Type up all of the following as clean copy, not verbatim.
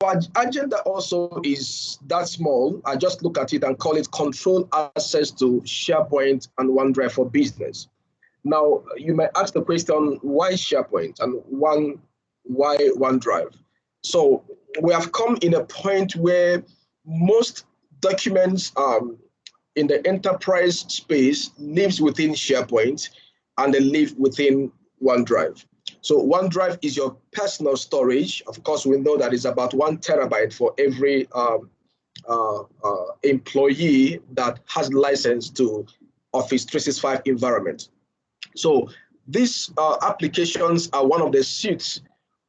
agenda also is that small. I just look at it and call it control access to SharePoint and OneDrive for business. Now, you might ask the question, why SharePoint and why OneDrive? So we have come in a point where most documents in the enterprise space lives within SharePoint and they live within OneDrive. So OneDrive is your personal storage. Of course, we know that it's about 1 terabyte for every employee that has license to Office 365 environment. So these applications are one of the suites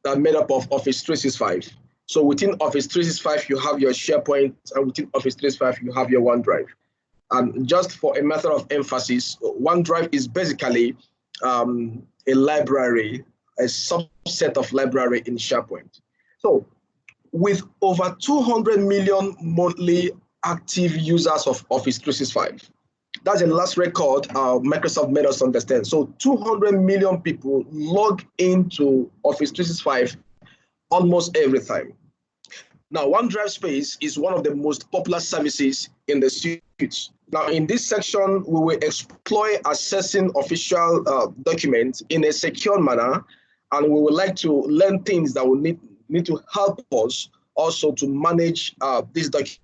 that are made up of Office 365. So within Office 365, you have your SharePoint, and within Office 365, you have your OneDrive. And just for a matter of emphasis, OneDrive is basically a library, a subset of library in SharePoint. So with over 200 million monthly active users of Office 365, that's the last record Microsoft made us understand. So 200 million people log into Office 365 almost every time. Now, OneDrive Space is one of the most popular services in the suite. Now, in this section, we will explore assessing official documents in a secure manner, and we would like to learn things that will need to help us also to manage these documents.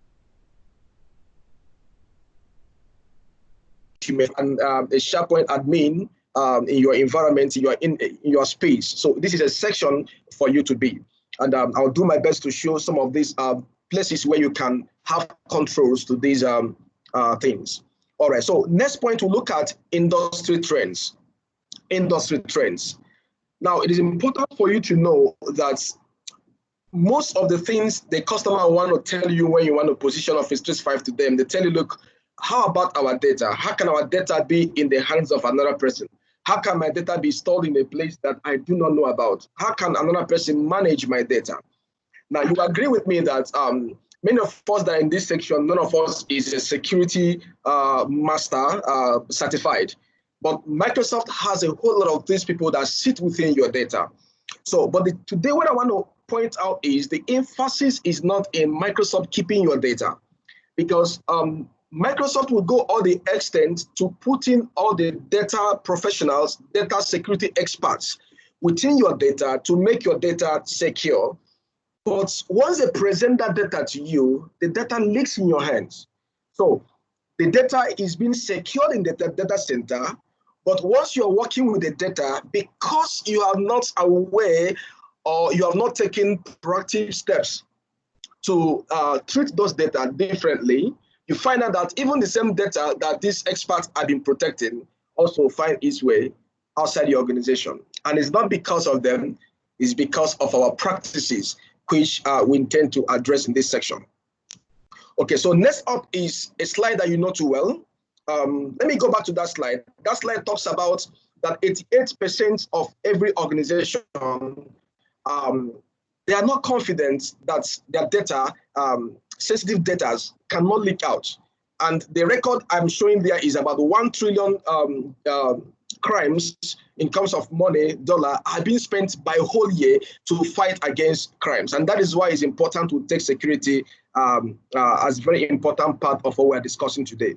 And a SharePoint admin in your environment, in your space. So this is a section for you to be. And I'll do my best to show some of these places where you can have controls to these things. All right, so next point, we'll look at industry trends. Industry trends. Now, it is important for you to know that most of the things the customer want to tell you when you want to position Office 365 to them, they tell you, look, how about our data? How can our data be in the hands of another person? How can my data be stored in a place that I do not know about? How can another person manage my data? Now, you agree with me that many of us that are in this section, none of us is a security master certified. But Microsoft has a whole lot of these people that sit within your data. So, but today what I want to point out is the emphasis is not in Microsoft keeping your data, because Microsoft will go all the extent to put in all the data professionals, data security experts within your data to make your data secure. But once they present that data to you, the data leaks in your hands. So the data is being secured in the data center, but once you're working with the data, because you are not aware or you have not taken proactive steps to treat those data differently, you find out that even the same data that these experts have been protecting also find its way outside the organization. And it's not because of them, it's because of our practices, which we intend to address in this section. Okay, so next up is a slide that you know too well. Let me go back to that slide. That slide talks about that 88% of every organization, they are not confident that their data, sensitive data, cannot leak out. And the record I'm showing there is about 1 trillion crimes in terms of money, dollar, are being spent by a whole year to fight against crimes. And that is why it's important to take security as a very important part of what we're discussing today.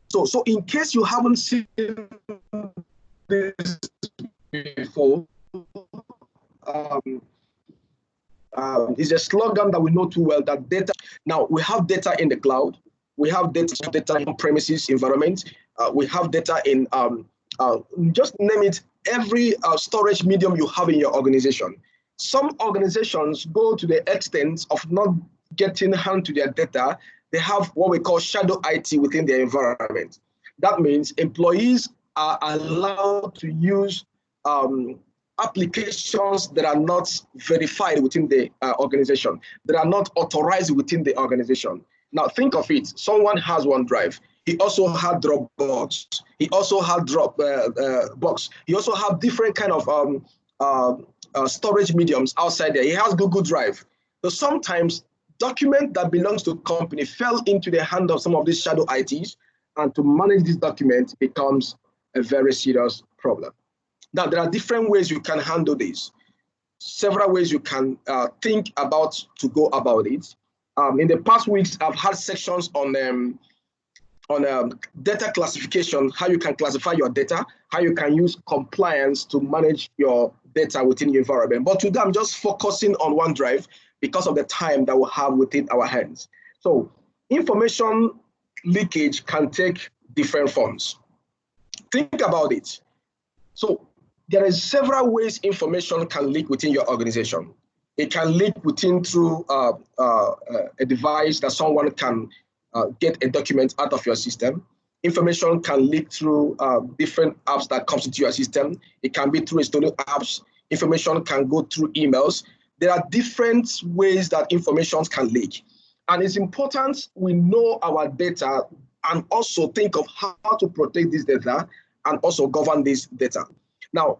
So in case you haven't seen this before, is a slogan that we know too well, that data. Now, we have data in the cloud. We have data in premises environment. We have data in, just name it, every storage medium you have in your organization. Some organizations go to the extent of not getting hand to their data. They have what we call shadow IT within their environment. That means employees are allowed to use applications that are not verified within the organization, that are not authorized within the organization. Now think of it, someone has OneDrive, he also had Dropbox, he also had Dropbox, he also have different kind of storage mediums outside there. He has Google Drive. So sometimes document that belongs to a company fell into the hand of some of these shadow ITs, and to manage this document becomes a very serious problem. Now, there are different ways you can handle this. several ways you can think about to go about it. In the past weeks, I've had sections on data classification, how you can classify your data, how you can use compliance to manage your data within your environment. But today I'm just focusing on OneDrive because of the time that we have within our hands. So information leakage can take different forms. Think about it. So there are several ways information can leak within your organization. It can leak within through a device that someone can get a document out of your system. Information can leak through different apps that comes into your system. It can be through stolen apps. Information can go through emails. There are different ways that information can leak. And it's important we know our data and also think of how to protect this data and also govern this data. Now,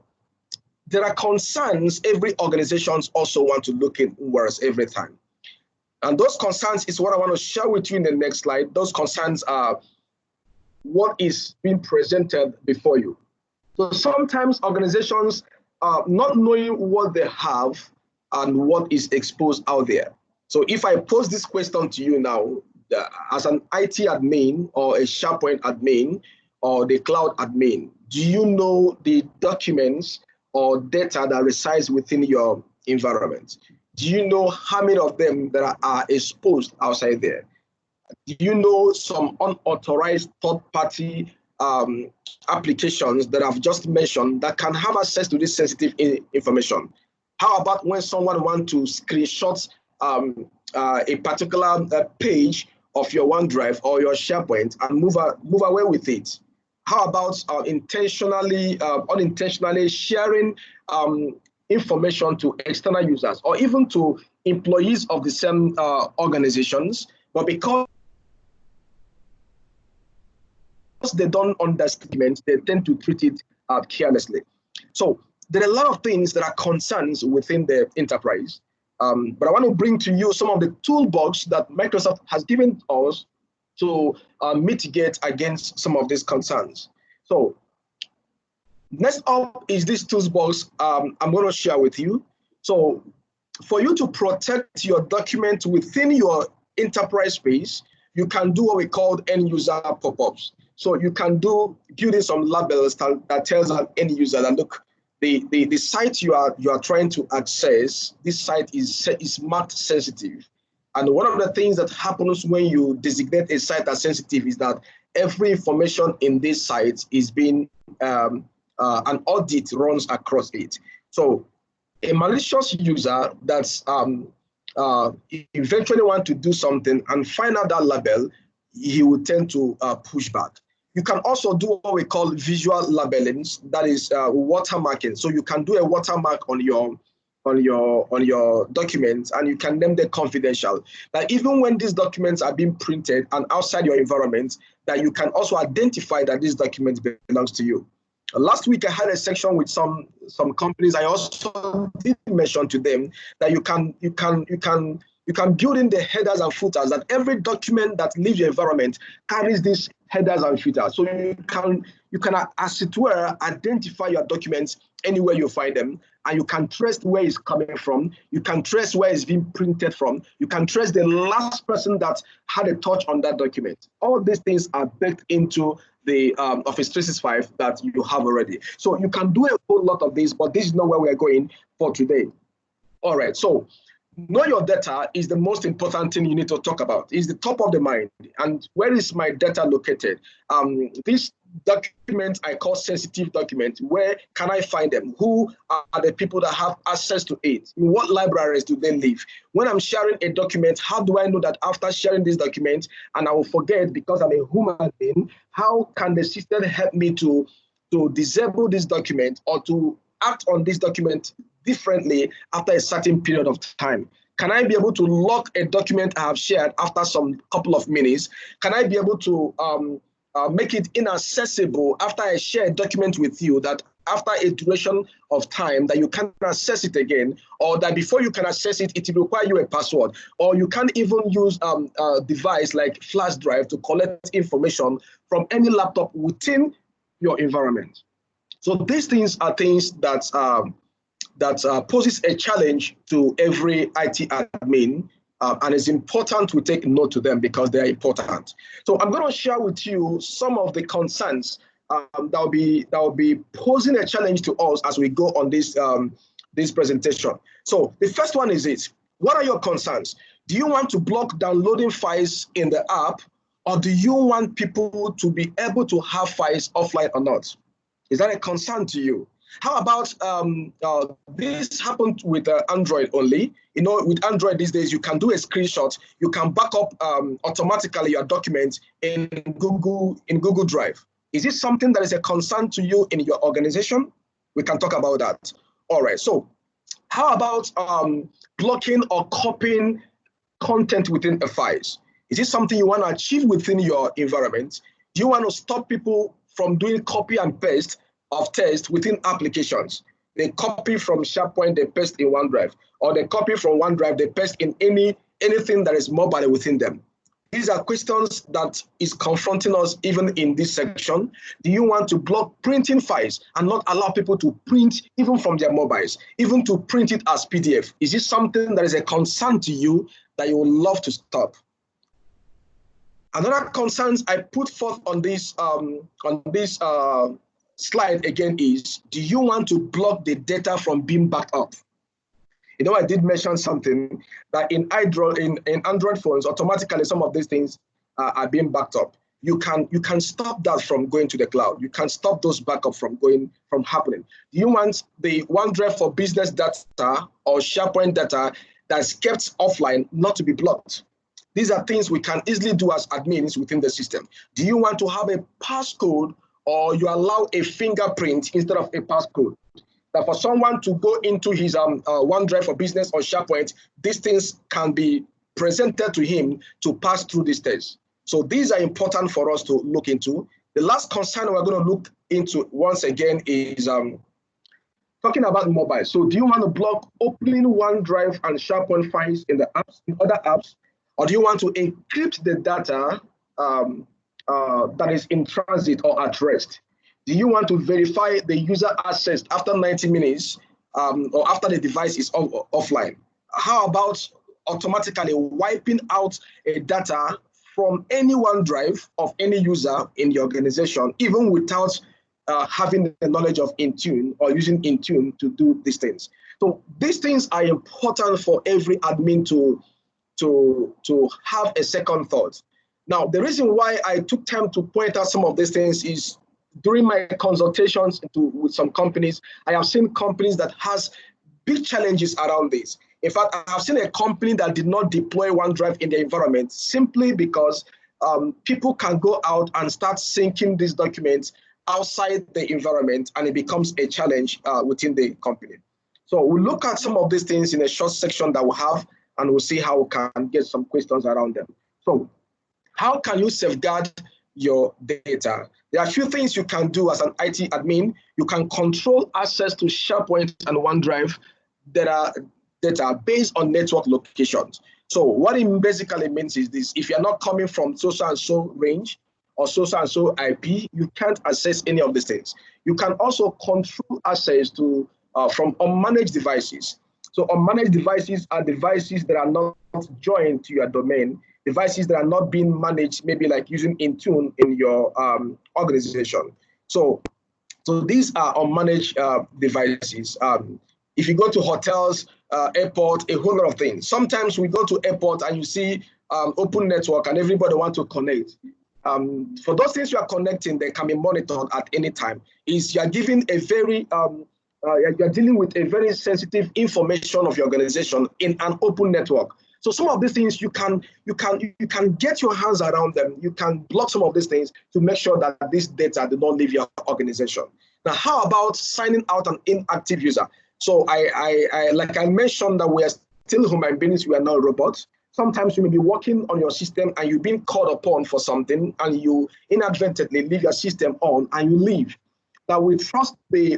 there are concerns every organization also want to look inwards every time. And those concerns is what I want to share with you in the next slide. Those concerns are what is being presented before you. So sometimes organizations are not knowing what they have and what is exposed out there. So if I pose this question to you now, as an IT admin or a SharePoint admin or the cloud admin, do you know the documents or data that resides within your environment? Do you know how many of them that are exposed outside there? Do you know some unauthorized third-party applications that I've just mentioned that can have access to this sensitive information? How about when someone wants to screenshot a particular page of your OneDrive or your SharePoint and move away with it? How about unintentionally sharing information to external users or even to employees of the same organizations, but because they don't understand, they tend to treat it carelessly. So there are a lot of things that are concerns within the enterprise, but I want to bring to you some of the toolbox that Microsoft has given us to mitigate against some of these concerns. So next up is this toolbox I'm going to share with you. So for you to protect your document within your enterprise space, you can do what we call end user pop-ups. So you can do building some labels that tells an end user that look, the site you are trying to access, this site is marked sensitive. And one of the things that happens when you designate a site as sensitive is that every information in this site is being an audit runs across it. So a malicious user that's eventually want to do something and find out that label, he will tend to push back. You can also do what we call visual labelings, that is watermarking. So you can do a watermark on your documents, and you can name them confidential. That even when these documents are being printed and outside your environment, that you can also identify that this document belongs to you. Last week I had a section with some companies. I also did mention to them that you can build in the headers and footers, that every document that leaves your environment carries these headers and footers. So you can as it were identify your documents anywhere you find them, and you can trace where it's coming from. You can trace where it's being printed from. You can trace the last person that had a touch on that document. All these things are baked into the Office 365 that you have already. So you can do a whole lot of this, but this is not where we're going for today. All right, so know your data is the most important thing you need to talk about. It's the top of the mind. And where is my data located? This document I call sensitive document. Where can I find them? Who are the people that have access to it? In what libraries do they live? When I'm sharing a document, how do I know that after sharing this document, and I will forget because I'm a human being, how can the system help me to disable this document or to act on this document differently after a certain period of time? Can I be able to lock a document I have shared after some couple of minutes? Can I be able to make it inaccessible after I share a document with you, that after a duration of time that you can't access it again, or that before you can access it, it will require you a password, or you can't even use a device like flash drive to collect information from any laptop within your environment? So these things are things that that poses a challenge to every IT admin, and it's important we take note to them because they are important. So I'm going to share with you some of the concerns that will be posing a challenge to us as we go on this presentation. So the first one is this: what are your concerns? Do you want to block downloading files in the app, or do you want people to be able to have files offline or not? Is that a concern to you? How about this happened with Android only? You know, with Android these days, you can do a screenshot. You can back up automatically your document in Google Drive. Is it something that is a concern to you in your organization? We can talk about that. All right. So, how about blocking or copying content within a files? Is it something you want to achieve within your environment? Do you want to stop people from doing copy and paste of text within applications? They copy from SharePoint, they paste in OneDrive, or they copy from OneDrive, they paste in anything that is mobile within them. These are questions that is confronting us even in this section. Do you want to block printing files and not allow people to print even from their mobiles, even to print it as PDF? Is this something that is a concern to you that you would love to stop? Another concerns I put forth on this slide again is: do you want to block the data from being backed up? You know, I did mention something that in Android phones, automatically some of these things are being backed up. You can stop that from going to the cloud. You can stop those backups from happening. Do you want the OneDrive for business data or SharePoint data that's kept offline not to be blocked? These are things we can easily do as admins within the system. Do you want to have a passcode, or you allow a fingerprint instead of a passcode? That for someone to go into his OneDrive for business or SharePoint, these things can be presented to him to pass through these tests. So these are important for us to look into. The last concern we're going to look into once again is talking about mobile. So do you want to block opening OneDrive and SharePoint files in the apps, in other apps? Or do you want to encrypt the data that is in transit or at rest? Do you want to verify the user access after 90 minutes or after the device is offline? How about automatically wiping out a data from any OneDrive of any user in the organization, even without having the knowledge of Intune or using Intune to do these things? So these things are important for every admin to have a second thought. Now, the reason why I took time to point out some of these things is during my consultations with some companies, I have seen companies that has big challenges around this. In fact, I have seen a company that did not deploy OneDrive in their environment simply because people can go out and start syncing these documents outside the environment, and it becomes a challenge within the company. So we'll look at some of these things in a short section that we'll have, and we'll see how we can get some questions around them. So how can you safeguard your data? There are a few things you can do as an IT admin. You can control access to SharePoint and OneDrive data based on network locations. So what it basically means is this: if you're not coming from so-and-so range or so-and-so IP, you can't access any of these things. You can also control access to from unmanaged devices. So unmanaged devices are devices that are not joined to your domain, devices that are not being managed, maybe like using Intune in your organization. So these are unmanaged devices. If you go to hotels, airport, a whole lot of things. Sometimes we go to airport and you see open network and everybody wants to connect. For those things you are connecting, they can be monitored at any time. You are giving a very you're dealing with a very sensitive information of your organization in an open network. So some of these things you can get your hands around them. You can block some of these things to make sure that this data do not leave your organization. Now, how about signing out an inactive user? So I like I mentioned that we are still human beings. We are not robots. Sometimes you may be working on your system and you've been called upon for something and you inadvertently leave your system on and you leave. That we trust the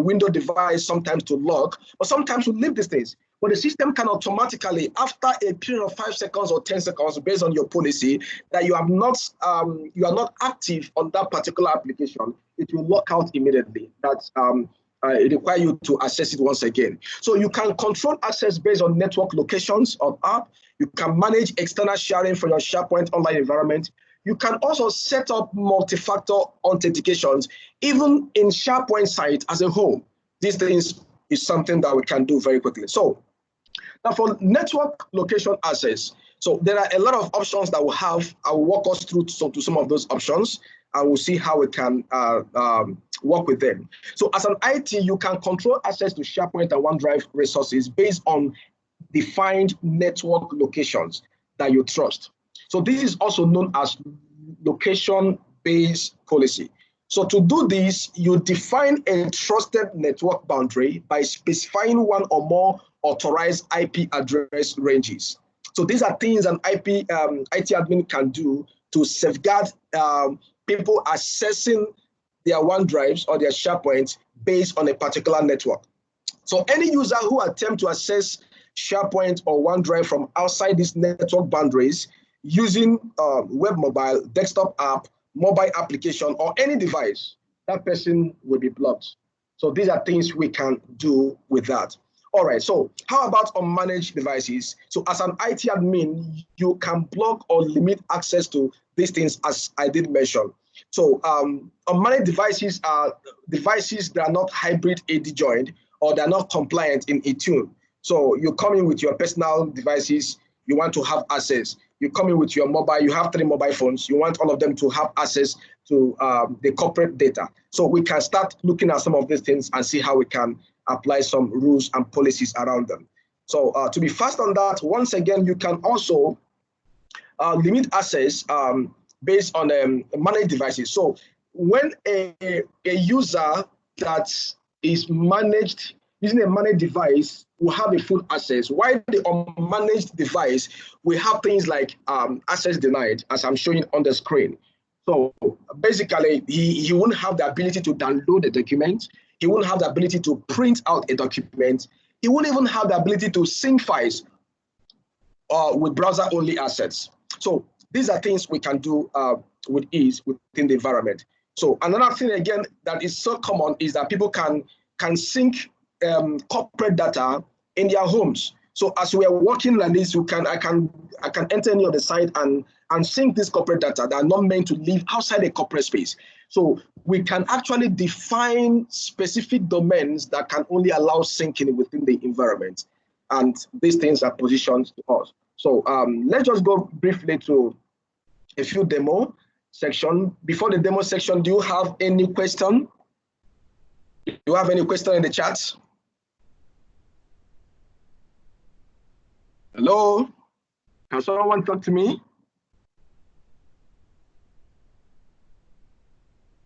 Windows device sometimes to lock, but sometimes we leave these things. But the system can automatically, after a period of 5 seconds or 10 seconds, based on your policy, that you are not active on that particular application, it will lock out immediately. That's it requires you to access it once again. So you can control access based on network locations of app. You can manage external sharing for your SharePoint online environment. You can also set up multi-factor authentications, even in SharePoint site as a whole. These things is something that we can do very quickly. So now for network location access, so there are a lot of options that we have. I will walk us through to some of those options, and we'll see how we can work with them. So as an IT, you can control access to SharePoint and OneDrive resources based on defined network locations that you trust. So this is also known as location-based policy. So to do this, you define a trusted network boundary by specifying one or more authorized IP address ranges. So these are things an IT admin can do to safeguard people accessing their OneDrives or their SharePoint based on a particular network. So any user who attempts to access SharePoint or OneDrive from outside these network boundaries using web mobile, desktop app, mobile application, or any device, that person will be blocked. So these are things we can do with that. All right, so how about unmanaged devices? So as an IT admin, you can block or limit access to these things, as I did mention. So unmanaged devices are devices that are not hybrid AD joined or they're not compliant in Intune. So you come in with your personal devices, you want to have access. You come in with your mobile, you have 3 mobile phones, you want all of them to have access to the corporate data. So we can start looking at some of these things and see how we can apply some rules and policies around them. So to be fast on that, once again, you can also limit access based on managed devices. So when a user that is managed using a managed device will have a full access, while the unmanaged device will have things like access denied, as I'm showing on the screen. So basically, he won't have the ability to download a document. He won't have the ability to print out a document. He won't even have the ability to sync files with browser-only assets. So these are things we can do with ease within the environment. So another thing, again, that is so common is that people can sync corporate data in their homes. So as we are working like this, I can enter any of the site and sync this corporate data that are not meant to live outside the corporate space. So we can actually define specific domains that can only allow syncing within the environment. And these things are positioned to us. So let's just go briefly to a few demo section. Before the demo section, do you have any question? Do you have any question in the chat? Hello? Can someone talk to me?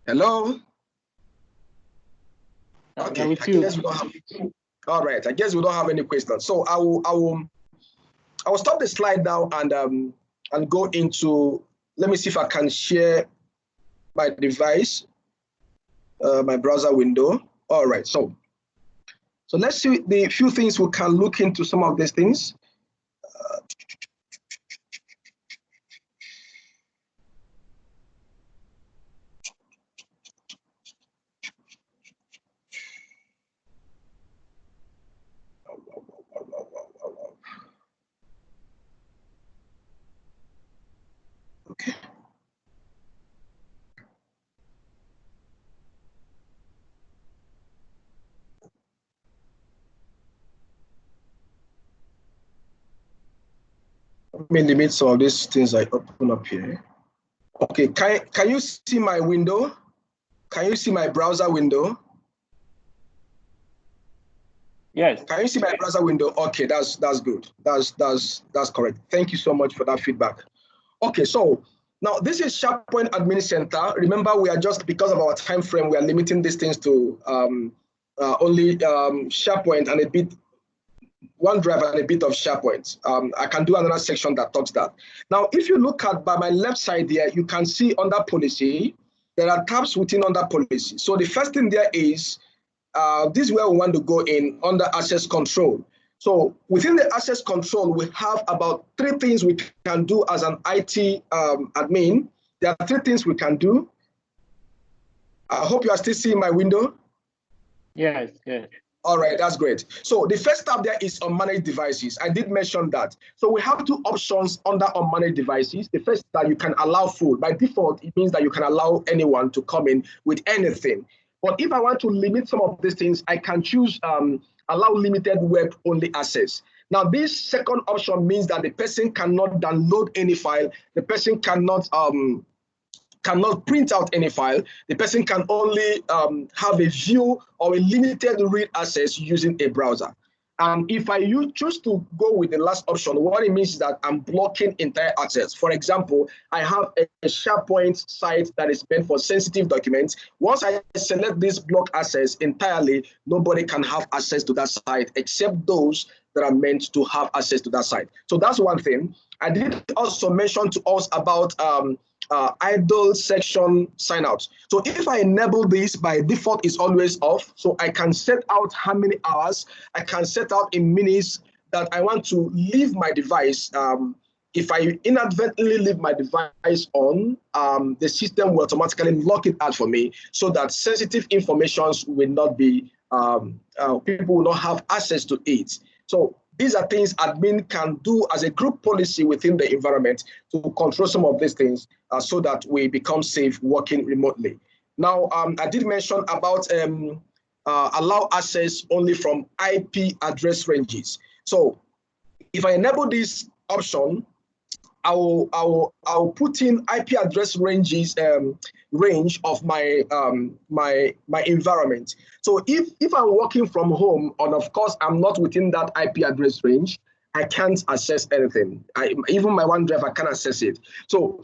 Hello? Okay, I guess we don't have. All right, I guess we don't have any questions. So I will stop the slide now and go into. Let me see if I can share my device, my browser window. All right, so let's see the few things we can look into some of these things. Okay. Let me limit some of these things I open up here. Okay, can you see my window? Can you see my browser window? Yes. Can you see my browser window? Okay, that's good. That's correct. Thank you so much for that feedback. Okay, so now this is SharePoint Admin Center. Remember, we are just, because of our time frame, we are limiting these things to only SharePoint and a bit OneDrive and a bit of SharePoint. I can do another section that talks that. Now, if you look at by my left side there, you can see under policy, there are tabs within under policy. So the first thing there is, this is where we want to go in under access control. So within the access control, we have about 3 things we can do as an IT admin. There are 3 things we can do. I hope you are still seeing my window. Yes, yes. All right, that's great. So the first tab there is unmanaged devices. I did mention that. So we have two options under unmanaged devices. The first that you can allow full. By default, it means that you can allow anyone to come in with anything. But if I want to limit some of these things, I can choose allow limited web only access. Now, this second option means that the person cannot download any file. The person cannot print out any file. The person can only have a view or a limited read access using a browser. And if I choose to go with the last option, what it means is that I'm blocking entire access. For example, I have a SharePoint site that is meant for sensitive documents. Once I select this block access entirely, nobody can have access to that site except those that are meant to have access to that site. So that's one thing. I did also mention to us about idle section sign-out. So if I enable this, by default is always off. So I can set out how many hours, I can set out in minutes that I want to leave my device. If I inadvertently leave my device on, the system will automatically lock it out for me so that sensitive information will not be, people will not have access to it. So these are things admin can do as a group policy within the environment to control some of these things so that we become safe working remotely. Now, I did mention about allow access only from IP address ranges. So if I enable this option, I'll put in IP address ranges range of my my environment. So if I'm working from home and of course I'm not within that IP address range, I can't access anything. Even my OneDrive, I can't access it. So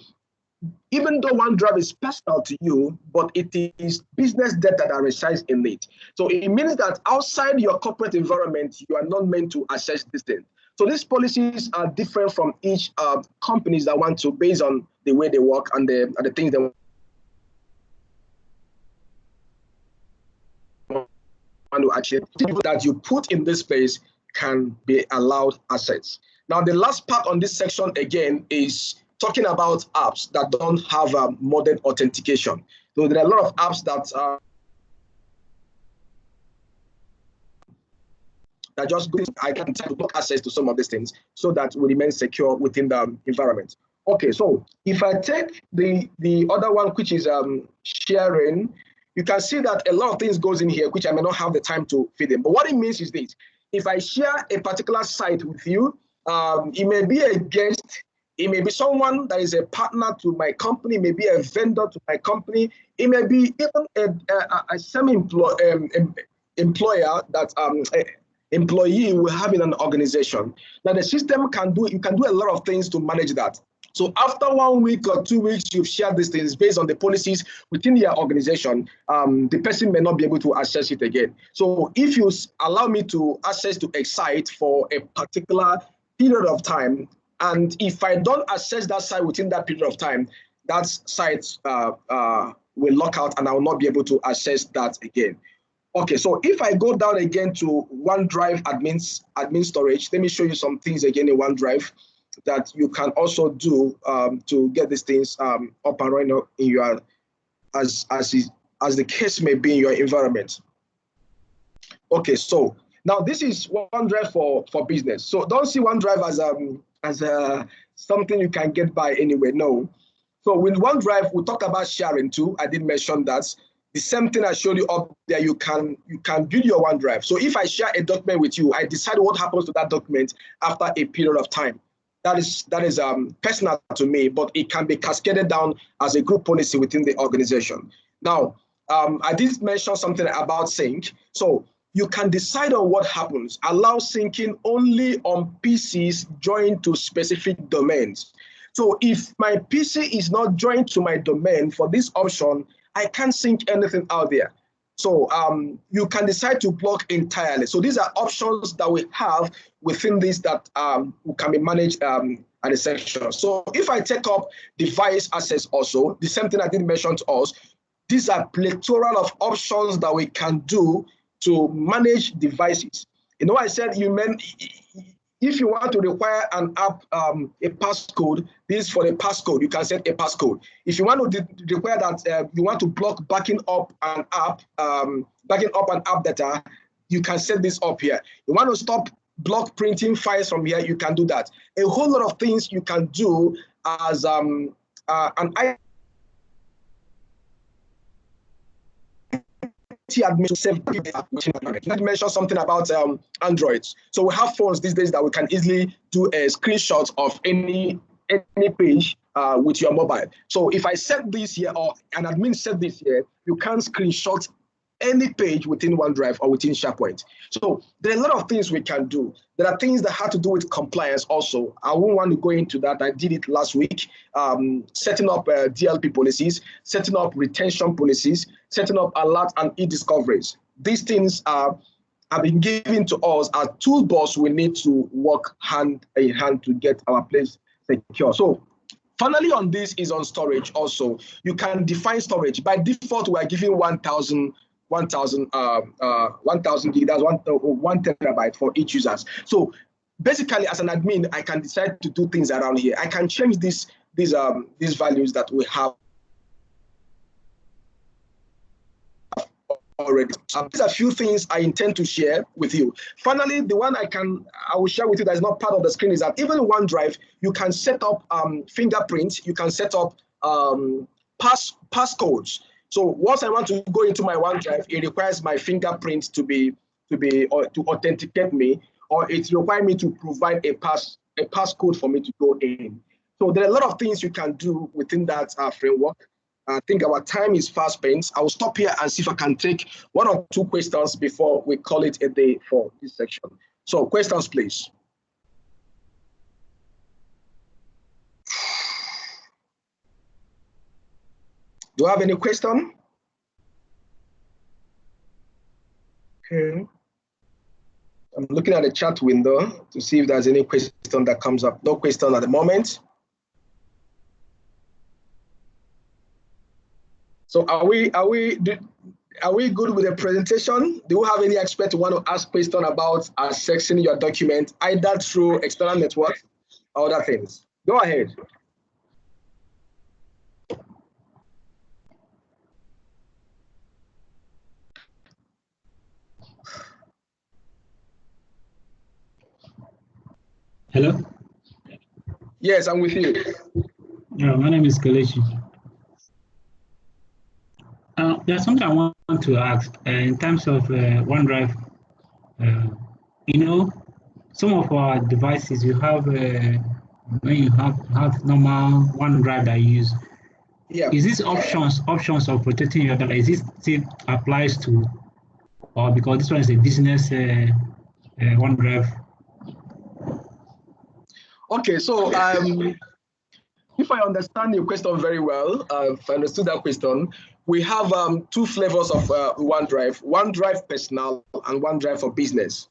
even though OneDrive is personal to you, but it is business data that resides in it. So it means that outside your corporate environment, you are not meant to access this thing. So these policies are different from each companies that want to, based on the way they work and the things they want to achieve. That you put in this place can be allowed access. Now, the last part on this section again is talking about apps that don't have modern authentication. So there are a lot of apps that just I can block access to some of these things so that we remain secure within the environment. Okay, so if I take the other one, which is sharing, you can see that a lot of things goes in here, which I may not have the time to feed in. But what it means is this: if I share a particular site with you, it may be a guest, it may be someone that is a partner to my company, it may be a vendor to my company, it may be even a semi-employer that employee will have in an organization. Now the system can do, you can do a lot of things to manage that. So after 1 week or 2 weeks, you've shared these things based on the policies within your organization, the person may not be able to access it again. So if you allow me to access to a site for a particular period of time, and if I don't access that site within that period of time, that site will lock out and I will not be able to access that again. Okay, so if I go down again to OneDrive admin storage, let me show you some things again in OneDrive that you can also do to get these things up and running in your, as the case may be in your environment. Okay, so now this is OneDrive for business. So don't see OneDrive as something you can get by anyway. No. So with OneDrive, we talked about sharing too. I did mention that. The same thing I showed you up there, you can build your OneDrive. So if I share a document with you, I decide what happens to that document after a period of time. That is personal to me, but it can be cascaded down as a group policy within the organization. Now, I did mention something about sync. So you can decide on what happens. Allow syncing only on PCs joined to specific domains. So if my PC is not joined to my domain for this option, I can't sync anything out there. So you can decide to block entirely. So these are options that we have within this that can be managed at the section. So if I take up device access also, the same thing I did mention to us, these are plethora of options that we can do to manage devices. You know, I said If you want to require an app, a passcode, this is for the passcode. You can set a passcode. If you want to require that you want to block backing up an app data, you can set this up here. You want to stop block printing files from here, you can do that. A whole lot of things you can do as an admin to save. Let me mention something about Androids. So we have phones these days that we can easily do a screenshot of any page with your mobile. So if I set this here, or an admin set this here, you can screenshot any page within OneDrive or within SharePoint. So there are a lot of things we can do. There are things that have to do with compliance also. I won't want to go into that. I did it last week, setting up DLP policies, setting up retention policies, setting up alert and e-discoveries. These things have been given to us as toolbox we need to work hand in hand to get our place secure. So finally on this is on storage also. You can define storage. By default, we are giving 1,000 gig, that's one terabyte for each users. So basically, as an admin, I can decide to do things around here. I can change these values that we have already. There's a few things I intend to share with you. Finally, the one I will share with you that is not part of the screen is that even in OneDrive, you can set up fingerprints, you can set up passcodes. So once I want to go into my OneDrive, it requires my fingerprint to authenticate me, or it requires me to provide a passcode for me to go in. So there are a lot of things you can do within that framework. I think our time is fast spent. I will stop here and see if I can take one or two questions before we call it a day for this section. So questions, please. Do you have any question? Okay. I'm looking at the chat window to see if there's any question that comes up. No question at the moment. So are we good with the presentation? Do you have any expert who want to ask question about accessing your document, either through external networks or other things? Go ahead. Hello? Yes, I'm with you. Yeah, my name is Kelechi. There's something I want to ask in terms of OneDrive. Some of our devices, you have when you have normal OneDrive that you use. Yeah. Is this options of protecting your data? Is this still applies to, or because this one is a business OneDrive? Okay, so if I understand your question very well, if I understood that question, we have two flavors of OneDrive: OneDrive Personal and OneDrive for Business.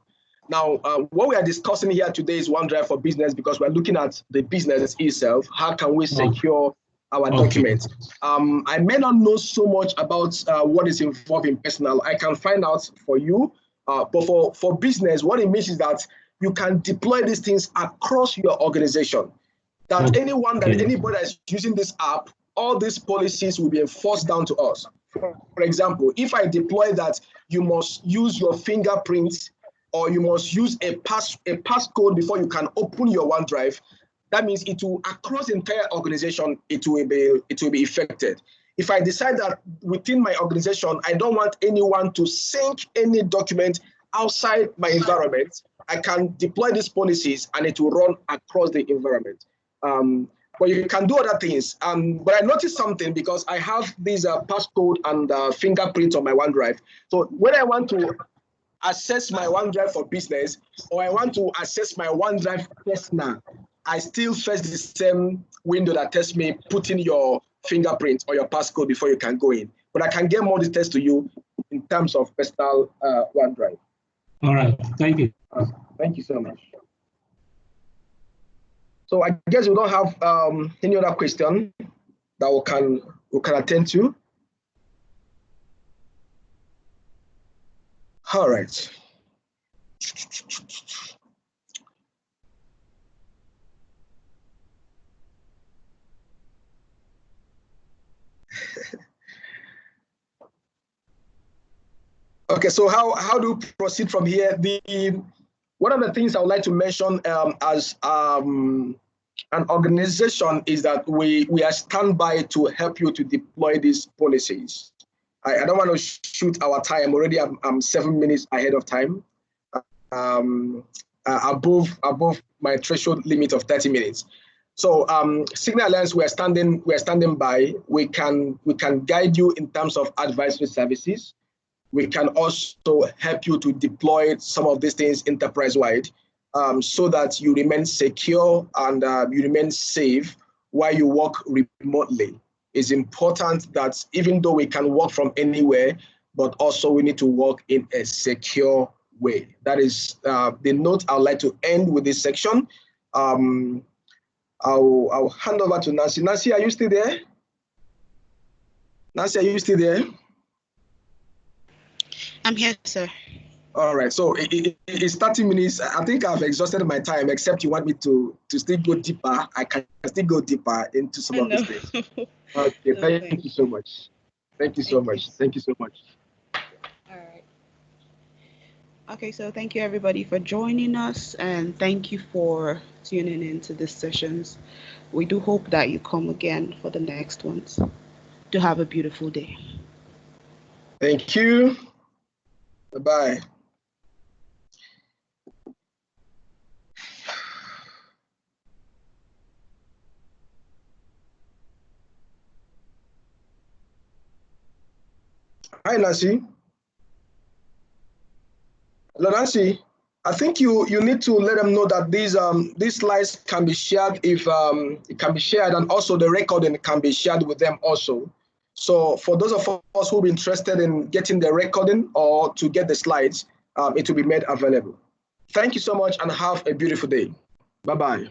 Now, what we are discussing here today is OneDrive for Business because we're looking at the business itself. How can we secure our documents? I may not know so much about what is involved in personal. I can find out for you, but for business, what it means is that you can deploy these things across your organization. That anybody that's using this app, all these policies will be enforced down to us. For example, if I deploy that you must use your fingerprints or you must use a passcode before you can open your OneDrive, that means it will across the entire organization, it will be affected. If I decide that within my organization, I don't want anyone to sync any document outside my environment, I can deploy these policies and it will run across the environment. But you can do other things. But I noticed something because I have these passcode and fingerprint on my OneDrive. So when I want to access my OneDrive for business, or I want to access my OneDrive personal, I still face the same window that tells me put in your fingerprint or your passcode before you can go in. But I can get more details to you in terms of personal OneDrive. All right, thank you. Thank you so much. So I guess we don't have any other question that we can attend to. All right. Okay, so how do we proceed from here? One of the things I would like to mention as an organization is that we are standby to help you to deploy these policies. I don't want to shoot our time already. I'm 7 minutes ahead of time, above my threshold limit of 30 minutes. So Signal Alliance, we are standing by. We can guide you in terms of advisory services. We can also help you to deploy some of these things enterprise-wide, so that you remain secure and you remain safe while you work remotely. It's important that even though we can work from anywhere, but also we need to work in a secure way. That is the note I would like to end with this section. I'll hand over to Nancy. Nancy, are you still there? Nancy, are you still there? I'm here, sir. All right. So it's 30 minutes. I think I've exhausted my time, except you want me to still go deeper. I can still go deeper into some of these things. Okay. Thank you so much. Thank you so much. Thank you so much. All right. Okay, so thank you everybody for joining us, and thank you for tuning into these sessions. We do hope that you come again for the next ones. Do have a beautiful day. Thank you. Bye-bye. Hi, Nancy. Hello, Nancy. I think you need to let them know that these slides can be shared if it can be shared, and also the recording can be shared with them also. So for those of us who are interested in getting the recording or to get the slides, it will be made available. Thank you so much and have a beautiful day. Bye-bye.